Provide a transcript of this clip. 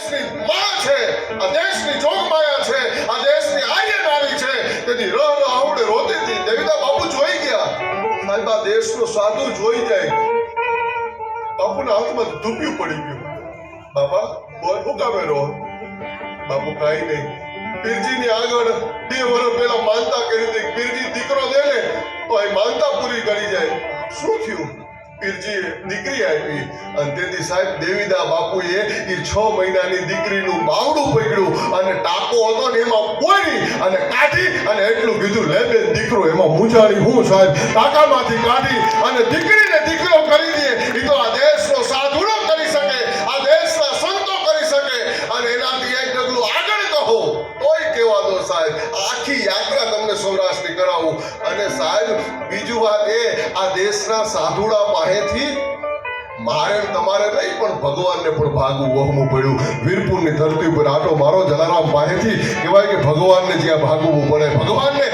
દેશની માં છે, આ દેશની જોગમાયા છે, આ દેશની આર્ય નારી છે. તેથી રહ આવડે રોતી હતી. દેવીદા બાપુ જોઈ ગયા. સાહેબ આ દેશનો સાધુ જોઈ જાય. બાપુના હાથમાં ધૂપિયું પડી ગયું. બાપા બોલ હું કામે રહો? બાપુ કાઈ નહીં. પીરજીની આગળ 2 વર્ષ પહેલા માનતા કરી હતી. પીરજી દીકરો દે ને તો એ માનતા પૂરી કરી જાય. શું થયું? પીરજીએ દીકરી આપી અને તેથી સાહેબ દેવીદા બાપુએ એ 6 મહિનાની દીકરીનું બાવડું પકડ્યું અને ટાંકો હતો ને એમાં પોરી અને કાઢી અને એટલું કીધું લે બેન દીકરો. એમાં મૂંઝાણી હું સાહેબ ટાંકામાંથી કાઢી અને દીકરીને દીકરો કરી દે. એ તો આ દેશનો સાધુડો કરી શકે, આ દેશના સંતો કરી શકે અને એનાથી એક ડગલું આગળ કહો તોય કહેવા દો સાહેબ. આખી યાત્રા તમને સૌરાષ્ટ્રની કરાવું. અને સાહેબ બીજું વાત એ આ દેશના સાધુડા પાસેથી મારે તમારે નહીં પણ ભગવાનને પણ ભાગવું વહમું પડ્યું. વીરપુરની ધરતી ઉપર આટો મારો જલારામ પાસેથી કહેવાય કે ભગવાનને જ્યાં ભાગવું પડે, ભગવાનને